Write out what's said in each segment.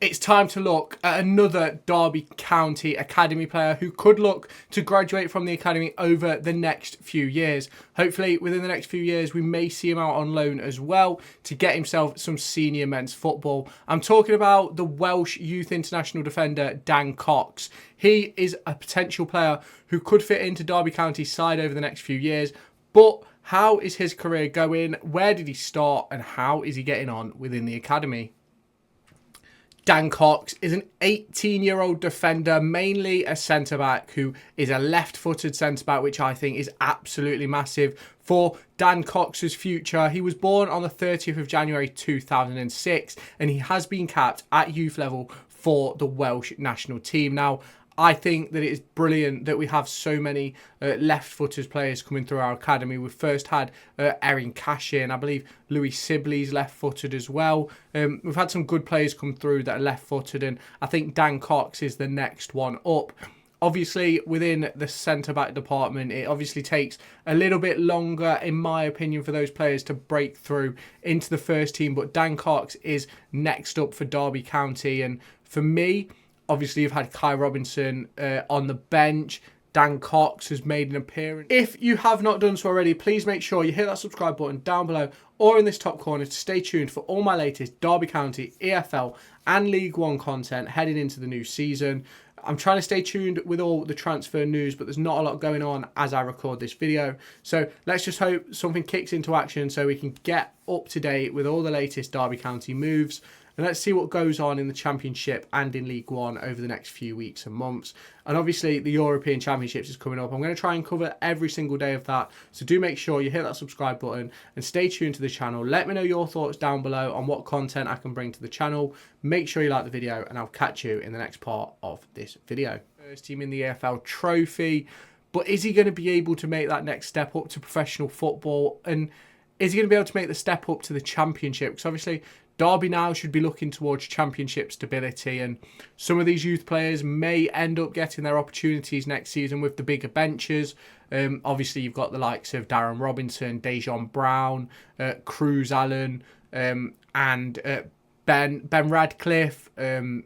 it's time to look at another Derby County Academy player who could look to graduate from the academy over the next few years. Hopefully, within the next few years, we may see him out on loan as well to get himself some senior men's football. I'm talking about the Welsh Youth International defender, Dan Cox. He is a potential player who could fit into Derby County's side over the next few years, but how is his career going? Where did he start? And how is he getting on within the academy? Dan Cox is an 18-year-old defender, mainly a centre-back who is a left-footed centre-back, which I think is absolutely massive for Dan Cox's future. He was born on the 30th of January 2006, and he has been capped at youth level for the Welsh national team. Now, I think that it is brilliant that we have so many left-footed players coming through our academy. We've first had Erin Cashin, I believe Louis Sibley's left-footed as well. We've had some good players come through that are left-footed, and I think Dan Cox is the next one up. Obviously, within the centre-back department, it obviously takes a little bit longer, in my opinion, for those players to break through into the first team, but Dan Cox is next up for Derby County, and for me, obviously, you've had Kai Robinson on the bench. Dan Cox has made an appearance. If you have not done so already, please make sure you hit that subscribe button down below or in this top corner to stay tuned for all my latest Derby County, EFL and League One content heading into the new season. I'm trying to stay tuned with all the transfer news, but there's not a lot going on as I record this video. So let's just hope something kicks into action so we can get up to date with all the latest Derby County moves. And let's see what goes on in the Championship and in League One over the next few weeks and months. And obviously, the European Championships is coming up. I'm going to try and cover every single day of that. So do make sure you hit that subscribe button and stay tuned to the channel. Let me know your thoughts down below on what content I can bring to the channel. Make sure you like the video, and I'll catch you in the next part of this video. First team in the EFL trophy. But is he going to be able to make that next step up to professional football? And is he going to be able to make the step up to the Championship? Because obviously, Derby now should be looking towards Championship stability, and some of these youth players may end up getting their opportunities next season with the bigger benches. Obviously, you've got the likes of Darren Robinson, Dejon Brown, Cruz Allen, and Ben Radcliffe, and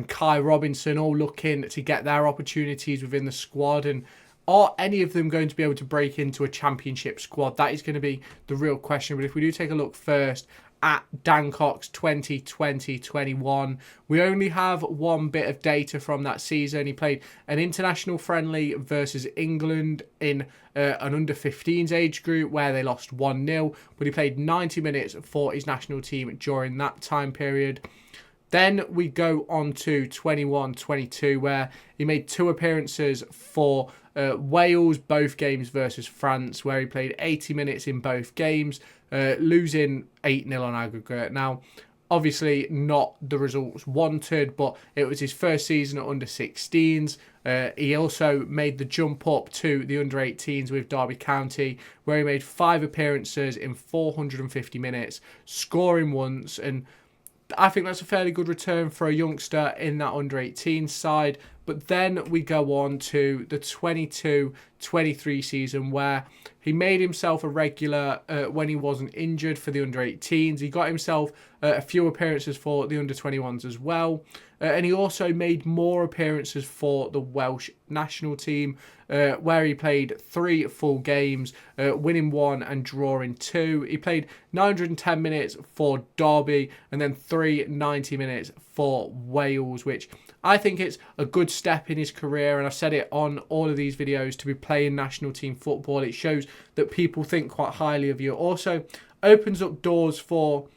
Kai Robinson all looking to get their opportunities within the squad. And are any of them going to be able to break into a Championship squad? That is going to be the real question. But if we do take a look first at Dan Cox 2020-21. We only have one bit of data from that season. He played an international friendly versus England in an under-15s age group where they lost 1-0, but he played 90 minutes for his national team during that time period. Then we go on to 21-22, where he made 2 appearances for Wales, both games versus France, where he played 80 minutes in both games, losing 8-0 on aggregate. Now, obviously not the results wanted, but it was his first season at under-16s. He also made the jump up to the under-18s with Derby County, where he made 5 appearances in 450 minutes, scoring once, and I think that's a fairly good return for a youngster in that under-18 side. But then we go on to the 22-23 season, where he made himself a regular when he wasn't injured for the under-18s. He got himself a few appearances for the under-21s as well. And he also made more appearances for the Welsh national team, where he played 3 full games, winning 1 and drawing 2. He played 910 minutes for Derby and then 90 minutes for Wales, which I think it's a good step in his career, and I've said it on all of these videos, to be playing national team football. It shows that people think quite highly of you. It also opens up doors for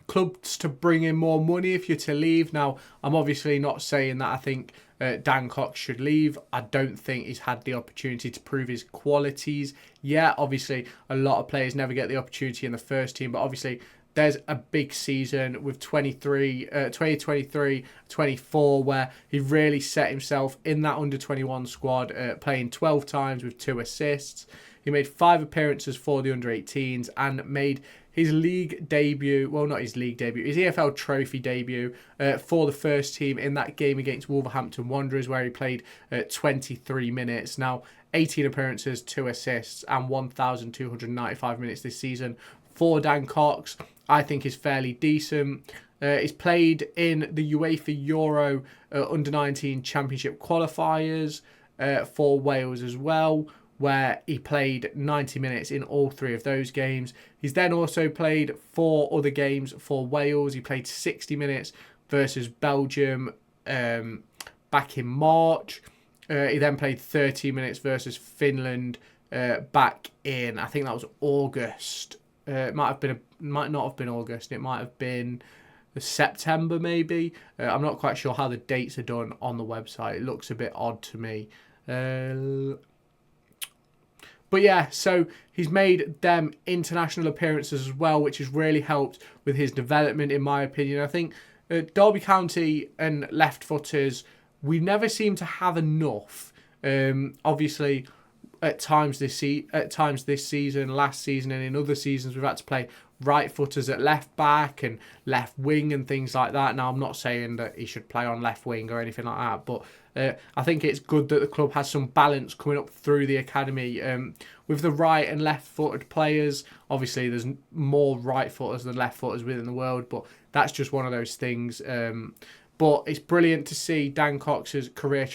clubs to bring in more money if you're to leave. Now, I'm obviously not saying that I think Dan Cox should leave. I don't think he's had the opportunity to prove his qualities yet. Obviously, a lot of players never get the opportunity in the first team, but obviously there's a big season with 2023-24 where he really set himself in that under-21 squad, playing 12 times with 2 assists. He made 5 appearances for the under-18s and made his league debut, well, not his league debut, his EFL trophy debut for the first team in that game against Wolverhampton Wanderers, where he played 23 minutes. Now, 18 appearances, 2 assists, and 1,295 minutes this season for Dan Cox, I think is fairly decent. He's played in the UEFA Euro Under-19 Championship qualifiers for Wales as well, where he played 90 minutes in all 3 of those games. He's then also played 4 other games for Wales. He played 60 minutes versus Belgium back in March. He then played 30 minutes versus Finland back in, I think that was August. It might not have been August. It might have been September maybe. I'm not quite sure how the dates are done on the website. It looks a bit odd to me. But yeah, so he's made them international appearances as well, which has really helped with his development, in my opinion. I think Derby County and left-footers, we never seem to have enough. Obviously, at times this season, last season, and in other seasons, we've had to play right-footers at left-back and left wing and things like that. Now, I'm not saying that he should play on left wing or anything like that, but I think it's good that the club has some balance coming up through the academy with the right and left-footed players. Obviously, there's more right-footers than left-footers within the world, but that's just one of those things. But it's brilliant to see Dan Cox's career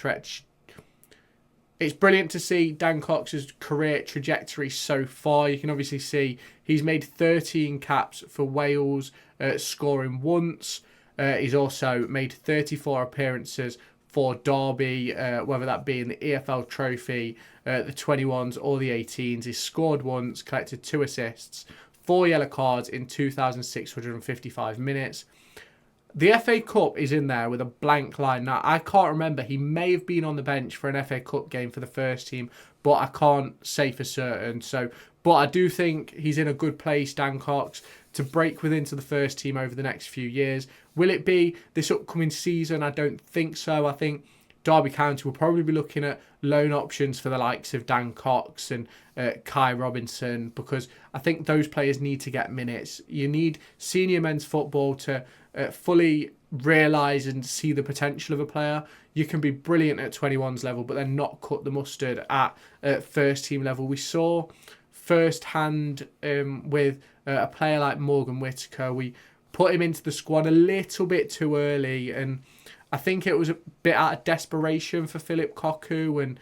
trajectory so far. You can obviously see he's made 13 caps for Wales, scoring once. He's also made 34 appearances for Derby, whether that be in the EFL Trophy, the 21s or the 18s. He's scored once, collected 2 assists, 4 yellow cards in 2,655 minutes. The FA Cup is in there with a blank line. Now, I can't remember. He may have been on the bench for an FA Cup game for the first team, but I can't say for certain. But I do think he's in a good place, Dan Cox, to break into the first team over the next few years. Will it be this upcoming season? I don't think so. I think Derby County will probably be looking at loan options for the likes of Dan Cox and Kai Robinson, because I think those players need to get minutes. You need senior men's football to fully realise and see the potential of a player. You can be brilliant at 21s level, but then not cut the mustard at first team level. We saw firsthand with a player like Morgan Whittaker. We put him into the squad a little bit too early, and I think it was a bit out of desperation for Philip Cocu, and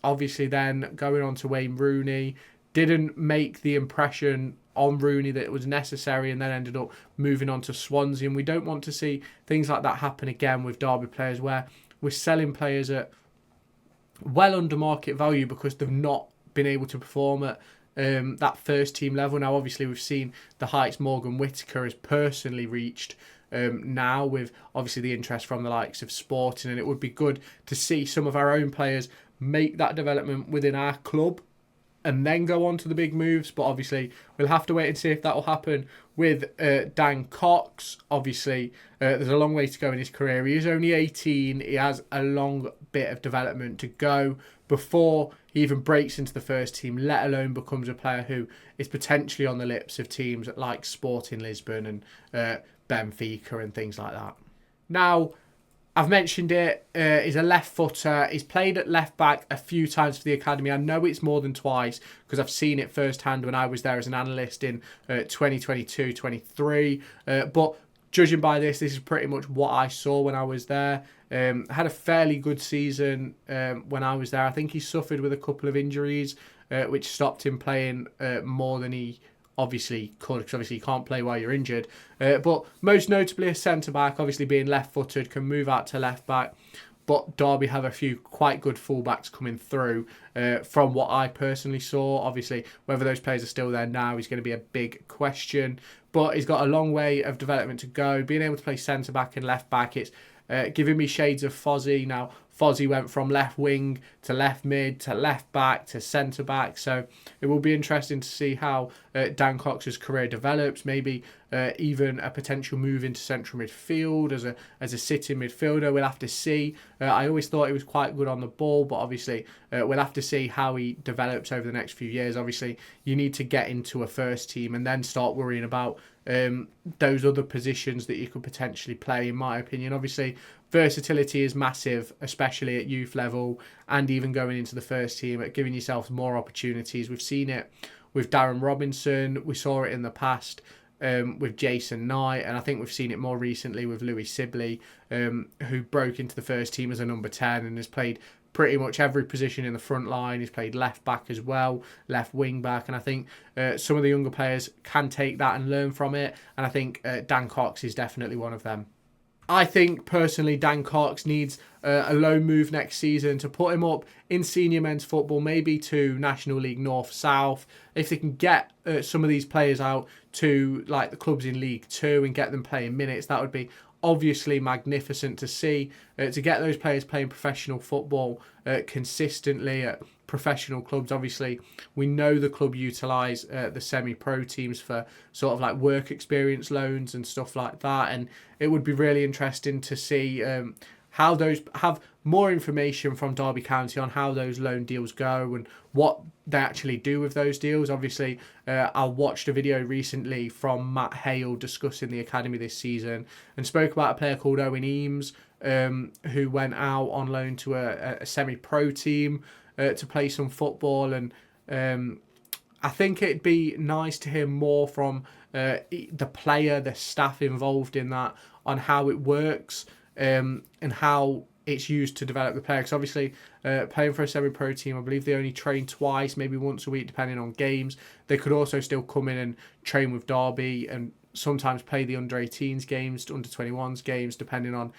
obviously then going on to Wayne Rooney didn't make the impression on Rooney that was necessary, and then ended up moving on to Swansea. And we don't want to see things like that happen again with Derby players, where we're selling players at well under market value because they've not been able to perform at that first team level. Now, obviously, we've seen the heights Morgan Whittaker has personally reached now, with obviously the interest from the likes of Sporting, and it would be good to see some of our own players make that development within our club and then go on to the big moves. But obviously, we'll have to wait and see if that will happen with Dan Cox. Obviously, there's a long way to go in his career. He is only 18. He has a long bit of development to go before he even breaks into the first team, let alone becomes a player who is potentially on the lips of teams like Sporting Lisbon and Benfica and things like that. Now, I've mentioned it, he's a left footer. He's played at left back a few times for the academy. I know it's more than twice because I've seen it firsthand when I was there as an analyst in 2022-23. But judging by this is pretty much what I saw when I was there. Had a fairly good season when I was there. I think he suffered with a couple of injuries, which stopped him playing more than he obviously could, because obviously you can't play while you're injured. But most notably a centre-back, obviously being left-footed, can move out to left-back. But Derby have a few quite good full-backs coming through from what I personally saw. Obviously, whether those players are still there now is going to be a big question. But he's got a long way of development to go. Being able to play centre-back and left-back, it's giving me shades of Fozzie. Now, Fozzie went from left wing to left mid to left back to centre back. So it will be interesting to see how Dan Cox's career develops. Maybe even a potential move into central midfield as a sitting midfielder. We'll have to see. I always thought he was quite good on the ball, but obviously we'll have to see how he develops over the next few years. Obviously, you need to get into a first team and then start worrying about those other positions that you could potentially play, in my opinion. Obviously, versatility is massive, especially at youth level and even going into the first team, at giving yourself more opportunities. We've seen it with Darren Robinson. We saw it in the past with Jason Knight, and I think we've seen it more recently with Louis Sibley, who broke into the first team as a number 10 and has played pretty much every position in the front line. He's played left back as well, left wing back, and I think some of the younger players can take that and learn from it, and I think Dan Cox is definitely one of them. I think personally Dan Cox needs a loan move next season to put him up in senior men's football, maybe to National League North South. If they can get some of these players out to like the clubs in League Two and get them playing minutes, that would be obviously magnificent to see, to get those players playing professional football consistently at professional clubs. Obviously, we know the club utilise the semi-pro teams for sort of like work experience loans and stuff like that, and it would be really interesting to see how those, have more information from Derby County on how those loan deals go and what they actually do with those deals. Obviously, I watched a video recently from Matt Hale discussing the academy this season and spoke about a player called Owen Eames, who went out on loan to a semi-pro team to play some football, and I think it'd be nice to hear more from the player, the staff involved in that, on how it works and how it's used to develop the player. Because obviously, playing for a semi-pro team, I believe they only train twice, maybe once a week, depending on games. They could also still come in and train with Derby and sometimes play the under-18s games, under-21s games, depending on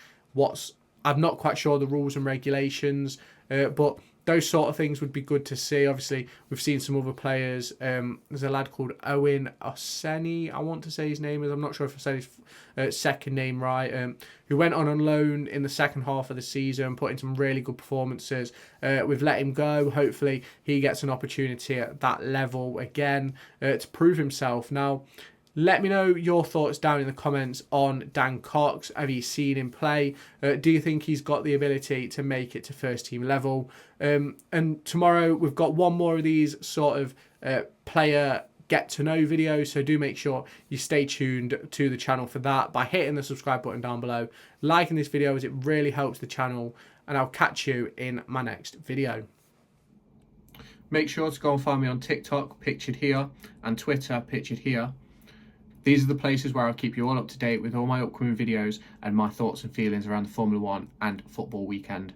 I'm not quite sure the rules and regulations, but those sort of things would be good to see. Obviously, we've seen some other players. There's a lad called Owen Oseni, I want to say his name is. I'm not sure if I said his second name right. Who went on loan in the second half of the season, put in some really good performances. We've let him go. Hopefully, he gets an opportunity at that level again to prove himself. Now, let me know your thoughts down in the comments on Dan Cox. Have you seen him play? Do you think he's got the ability to make it to first team level? And tomorrow we've got one more of these sort of player get to know videos, so do make sure you stay tuned to the channel for that by hitting the subscribe button down below, liking this video as it really helps the channel, and I'll catch you in my next video. Make sure to go and find me on TikTok, pictured here, and Twitter, pictured here. These are the places where I'll keep you all up to date with all my upcoming videos and my thoughts and feelings around the Formula 1 and football weekend.